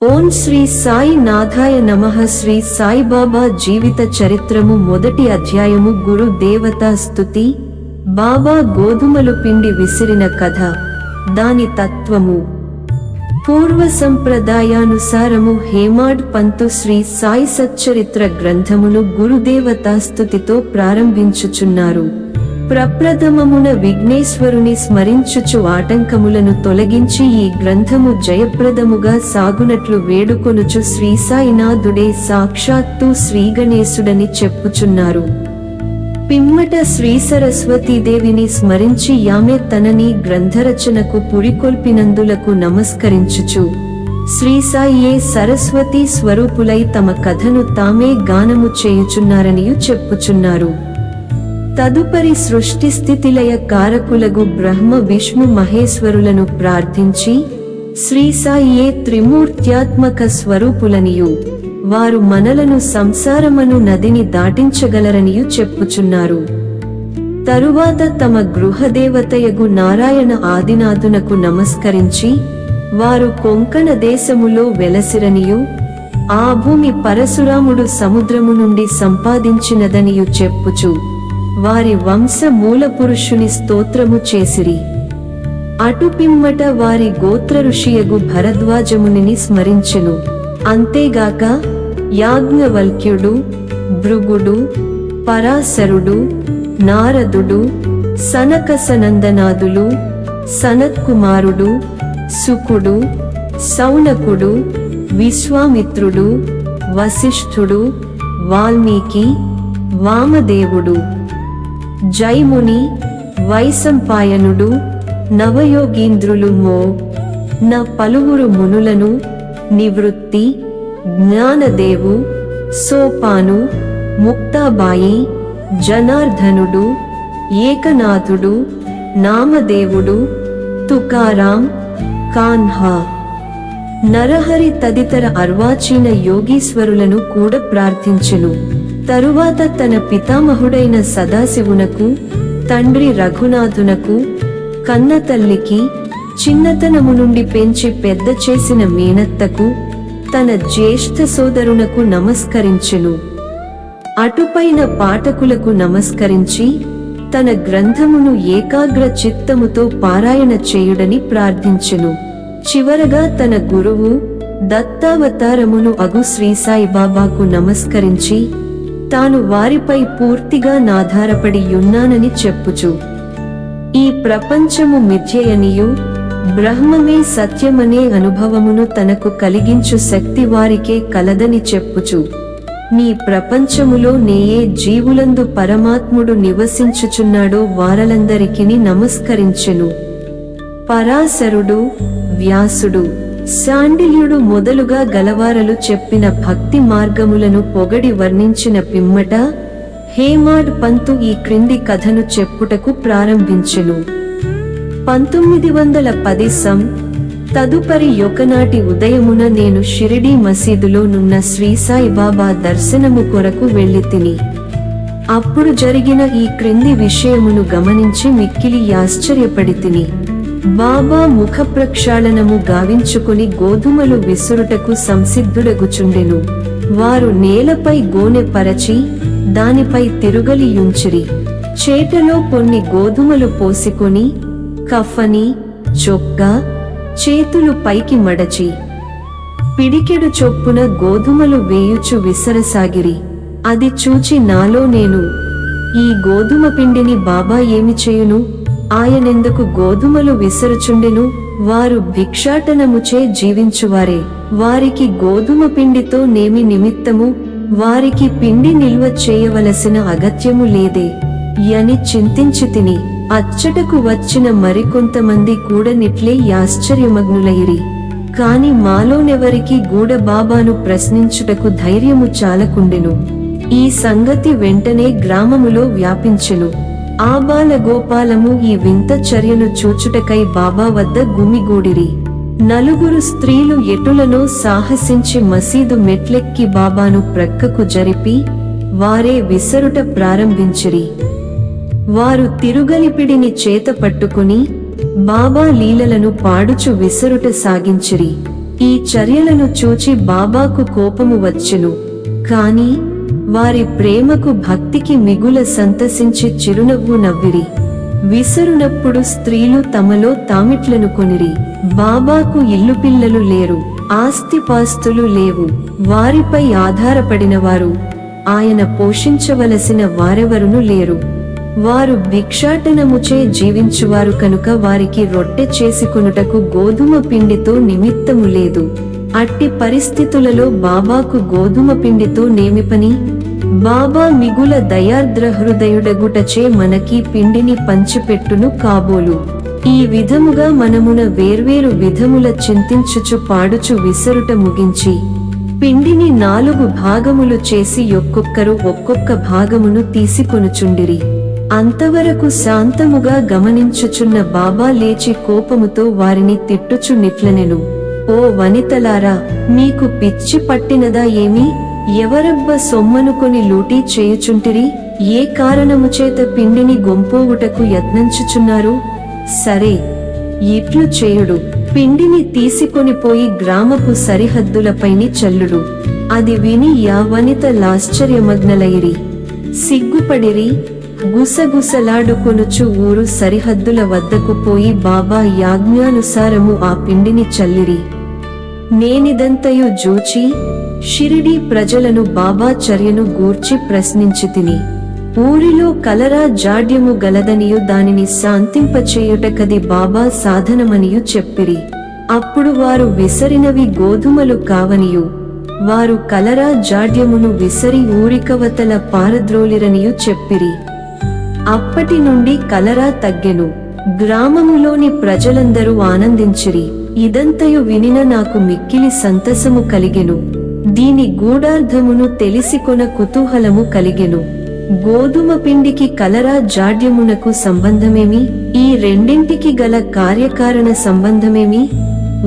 ఓం శ్రీ సాయి నాథాయ నమః. శ్రీ సాయిబాబా జీవిత చరిత్రము. మొదటి అధ్యాయము. గురు దేవతా స్తుతి. బాబా గోధుమలు పిండి విసిరిన కథ. దాని తత్వము. పూర్వ సంప్రదాయానుసారము హేమాడ్ పంతు శ్రీ సాయి సచ్చరిత్ర గ్రంథమును గురుదేవతా స్తుతితో ప్రారంభించుచున్నారు. ప్రప్రథమమున విఘ్నేశ్వరుని స్మరించుచు ఆటంకములను తొలగించి ఈ గ్రంథము జయప్రదముగా సాగునట్లు వేడుకొనుచు శ్రీసాయినాథుడే సాక్షాత్తు శ్రీగణేశుడని చెప్పుచున్నారు. పిమ్మట శ్రీ సరస్వతీదేవిని స్మరించి ఆమె తనని గ్రంథరచనకు పురికొల్పినందులకు నమస్కరించుచు శ్రీసాయియే సరస్వతీ స్వరూపులై తమ కథను తామే గానము చేయుచున్నారనియు చెప్పుచున్నారు. తదుపరి సృష్టి స్థితిలయ కారకులగు బ్రహ్మ విష్ణు మహేశ్వరులను ప్రార్థించి శ్రీసాయియే త్రిమూర్త్యాత్మక స్వరూపులనియు వారు మనలను సంసారమను నదిని దాటించగలరనియు చెప్పుచున్నారు. తరువాత తమ గృహదేవతయగు నారాయణ ఆదినాథునకు నమస్కరించి వారు కొంకణ దేశములో వెలసిరనియు ఆ భూమి పరశురాముడు సముద్రము నుండి సంపాదించినదనియు చెప్పుచు వారి వంశ మూలపురుషుని స్తోత్రము చేసిరి. అటుపిమ్మట వారి గోత్ర ఋషియగు భరద్వాజమునిని స్మరించెను. అంతేగాక యాజ్ఞవల్క్యుడు, భృగుడు, పరాశరుడు, నారదుడు, సనకసనందనాదులు, సనత్కుమారుడు, సుకుడు, సౌనకుడు, విశ్వామిత్రుడు, వశిష్ఠుడు, వాల్మీకి, వామదేవుడు, జైముని, వైశంపాయనుడు, నవయోగీంద్రులు న పలువురు మునులను, నివృత్తి, జ్ఞానదేవు, సోపాను, ముక్తాబాయి, జనార్దనుడు, ఏకనాథుడు, నామదేవుడు, తుకారాం, కాన్హా, నరహరి తదితర అర్వాచీన యోగీశ్వరులను కూడా ప్రార్థించెను. తరువాత తన పితామహుడైన సదాశివునకు, తండ్రి రఘునాథునకు, కన్నతల్లికి, చిన్నతనము నుండి పెంచి పెద్ద చేసిన మేనత్తకు, తన జ్యేష్ఠ సోదరునకు నమస్కరించెను. అటుపైన పాఠకులకు నమస్కరించి తన గ్రంథమును ఏకాగ్ర చిత్తముతో పారాయణ చేయుడని ప్రార్థించెను. చివరగా తన గురువు దత్తావతారమును అగు శ్రీసాయిబాబాకు నమస్కరించి తాను వారిపై పూర్తిగా నాధారపడి యున్నానని చెప్పుచు ఈ ప్రపంచము మిథ్యయనియు బ్రహ్మమే సత్యమనే అనుభవమును తనకు కలిగించు శక్తి వారికే కలదని చెప్పుచు నీ ప్రపంచములో నేయే జీవులందు పరమాత్ముడు నివసించుచున్నాడో వారలందరికిని నమస్కరించెను. పరాశరుడు, వ్యాసుడు, శాండిల్యుడు మొదలుగా గలవారలు చెప్పిన భక్తి మార్గములను పొగడి వర్ణించిన పిమ్మట హేమాడ్ పంతు ఈ క్రింది కథను చెప్పుటకు ప్రారంభించెను. 1910 తదుపరి యొకనాటి ఉదయమున నేను షిరిడీ మసీదులో నున్న శ్రీసాయిబాబా దర్శనము కొరకు వెళ్ళితిని. అప్పుడు జరిగిన ఈ క్రింది విషయమును గమనించి మిక్కిలి ఆశ్చర్యపడితిని. బాబా ముఖ ప్రక్షాళనము గావించుకుని గోధుమలు విసురుటకు సంసిద్ధుడగుచుండెను. వారు నేలపై గోనె పరచి దానిపై తిరుగలియుంచిరి. చేటలో కొన్ని గోధుమలు పోసికొని కఫని, చొక్కా, చేతులు పైకి మడచి పిడికెడు చొప్పున గోధుమలు వేయుచు విసరసాగిరి. అది చూచి నాలో నేను, ఈ గోధుమ పిండిని బాబా ఏమి చేయును? ఆయనెందుకు గోధుమలు విసరుచుండెను? వారు భిక్షాటనముచే జీవించువారే, వారికి గోధుమ పిండితో నేమి నిమిత్తము? వారికి పిండి నిల్వ చేయవలసిన అగత్యము లేదే అని చింతించితిని. అచ్చటకు వచ్చిన మరికొంతమంది కూడా నిట్లే ఆశ్చర్యమగ్నులైరి. కాని మాలోనెవరికి గూడ బాబాను ప్రశ్నించుటకు ధైర్యము చాలకుండెను. ఈ సంగతి వెంటనే గ్రామములో వ్యాపించెను. ఆ బాలగోపాలము ఈ వింత చర్యను చూచుటకై బాబా వద్ద గుమిగూడిరి. నలుగురు స్త్రీలు ఎటులనో సాహసించి మసీదు మెట్లెక్కి బాబాను ప్రక్కకు జరిపి వారే విసరుట ప్రారంభించిరి. వారు తిరుగలిపిడిని చేత పట్టుకుని బాబా లీలలను పాడుచు విసరుట సాగించిరి. ఈ చర్యలను చూచి బాబాకు కోపము వచ్చెను. కాని వారి ప్రేమకు భక్తికి మిగుల సంతసించి చిరునవ్వు నవ్విరి. విసరునప్పుడు స్త్రీలు తమలో తామిట్లను కొనిరి. బాబాకు ఇల్లు పిల్లలు లేరు, ఆస్తిపాస్తులు లేవు. వారిపై ఆధారపడినవారు, ఆయన పోషించవలసిన వారెవరును లేరు. వారు భిక్షాటనముచే జీవించువారు కనుక వారికి రొట్టె చేసుకొనుటకు గోధుమ పిండితో నిమిత్తము లేదు. అట్టి పరిస్థితులలో బాబాకు గోధుమ పిండితో నేమి పని? బాబా మిగుల దయార్ద్ర హృదయుడగుటచే మనకి పిండిని పంచిపెట్టును కాబోలు. ఈ విధముగా మనమున వేర్వేరు విధముల చింతించుచు పాడుచు విసరుట ముగించి పిండిని 4 భాగములు చేసి ఒక్కొక్కరు ఒక్కొక్క భాగమును తీసుకొనుచుండిరి. అంతవరకు శాంతముగా గమనించుచున్న బాబా లేచి కోపముతో వారిని తిట్టుచు నిట్లనెను. ఓ వనితలారా, మీకు పిచ్చి పట్టినదా ఏమి? ఎవరబ్బ సొమ్మనుకొని లూటీ చేయుచుంటిరి? ఏ కారణము చేత పిండిని గొంపోవుటకు యత్నించుచున్నారు? సరే, ఇట్లు చేయుడు. పిండిని తీసుకొనిపోయి గ్రామపు సరిహద్దులపైని చల్లుడు. అది విని యా వనితలాశ్చర్యమగ్నలైరి, సిగ్గుపడిరి. గుసగుసలాడుకొనుచు ఊరు సరిహద్దుల వద్దకు పోయి బాబా యాజ్ఞానుసారము ఆ పిండిని చల్లిరి. నేనిదంతయు జూచి షిరిడీ ప్రజలను బాబా చర్యను గూర్చి ప్రశ్నించితిని. ఊరిలో కలరా జాడ్యము గలదనియు దానిని శాంతింపచేయుటకది బాబా సాధనమనియు చెప్పిరి. అప్పుడు వారు విసరినవి గోధుమలు కావనియు, వారు కలరా జాడ్యమును విసరి ఊరికవతల పారద్రోలిరనియు చెప్పిరి. అప్పటి నుండి కలరా తగ్గెను. గ్రామములోని ప్రజలందరూ ఆనందించిరి. ఇదంతయు వినిన నాకు మిక్కిలి సంతసము కలిగెను. దీని గూఢార్థమును తెలిసికొన కుతూహలము కలిగెను. గోధుమ పిండికి కలరా జాడ్యమునకు సంబంధమేమి? ఈ రెండింటికి గల కార్యకారణ సంబంధమేమి?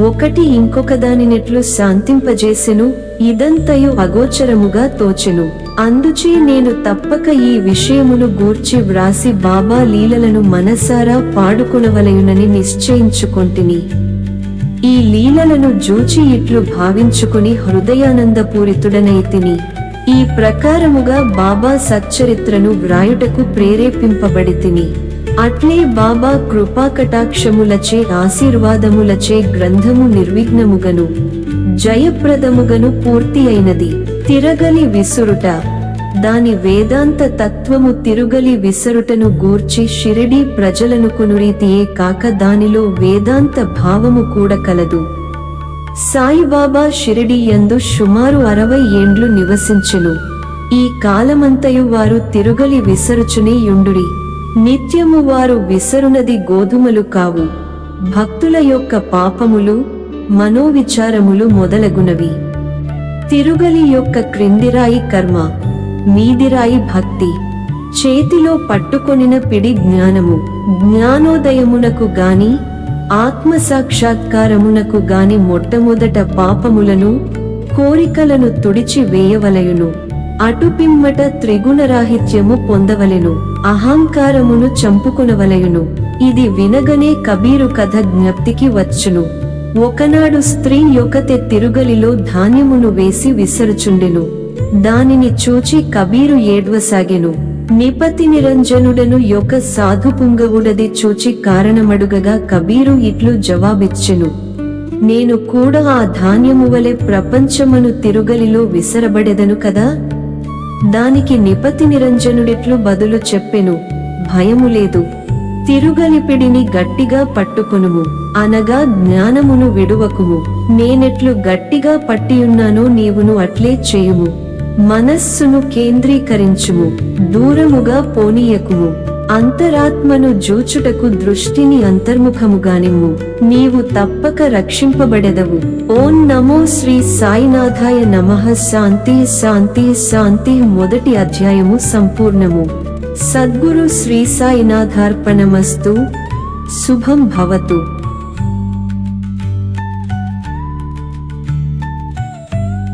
ఒకటి ఇంకొకదానినెట్లు శాంతింపజేసెను? ఇదంతయు అగోచరముగా తోచెను. అందుచే నేను తప్పక ఈ విషయమును గూర్చి వ్రాసి బాబా లీలలను మనసారా పాడుకొనవలయునని నిశ్చయించుకొంటిని. ఈ లీలలను జూచి ఇట్లు భావించుకుని హృదయానందపూరితుడనైతిని. ఈ ప్రకారముగా బాబా సచ్చరిత్రను వ్రాయుటకు ప్రేరేపింపబడితిని. అట్లే బాబా కృపాకటాక్షములచే ఆశీర్వాదములచే గ్రంథము నిర్విఘ్నముగను జయప్రదముగను పూర్తి అయినది. తిరగలి విసురుట, దాని వేదాంత తత్వము తిరుగలి విసరుటను గూర్చి షిరిడీ ప్రజలను కొనురీతియే కాక దానిలో వేదాంత భావము కూడా కలదు. సాయిబాబా షిరిడీ యందు సుమారు 60 ఏండ్లు నివసించెను. ఈ కాలమంతయు వారు తిరుగలి విసరుచునే యుండుడి. నిత్యము వారు విసరునది గోధుమలు కావు, భక్తుల యొక్క పాపములు, మనోవిచారములు మొదలగునవి. తిరుగలి యొక్క క్రిందిరాయి కర్మ, మీదిరాయి భక్తి. చేతిలో పట్టుకొనిన పిడి జ్ఞానము. జ్ఞానోదయమునకు గాని ఆత్మసాక్షాత్కారమునకు గాని మొట్టమొదట పాపములను, కోరికలను తుడిచి వేయవలయును. అటుపిమ్మట త్రిగుణరాహిత్యము పొందవలెను. అహంకారమును చంపుకొనవలయును. ఇది వినగనే కబీరు కథ జ్ఞప్తికి వచ్చును. ఒకనాడు స్త్రీ యొకతే తిరుగలిలో ధాన్యమును వేసి విసరుచుండెను. దానిని చూచి కబీరు ఏడ్వసాగెను. నిపతి నిరంజనుడను యొక్క సాధుపుంగవుడది చూచి కారణమడుగగా కబీరు ఇట్లు జవాబిచ్చెను: నేను కూడా ఆ ధాన్యము వలె ప్రపంచమును తిరుగలిలో విసరబడెదను కదా. దానికి నిపతి నిరంజనుడిట్లు బదులు చెప్పెను: భయము లేదు, తిరుగలిపిడిని గట్టిగా పట్టుకొనుము, అనగా జ్ఞానమును విడువకుము. నేనెట్లు గట్టిగా పట్టియున్నానో నీవును అట్లే చేయుము. మనస్సును కేంద్రీకరించుము, దూరముగా పోనీయకుము. అంతరాత్మను జూచుటకు దృష్టిని అంతర్ముఖముగానిమ్ము, నీవు తప్పక రక్షింపబడెదవు. ఓం నమో శ్రీ సాయినాథాయ నమః. శాంతి శాంతి శాంతి. మొదటి అధ్యాయము సంపూర్ణము. సద్గురు శ్రీ సాయినాథార్పణమస్తు. శుభం భవతు.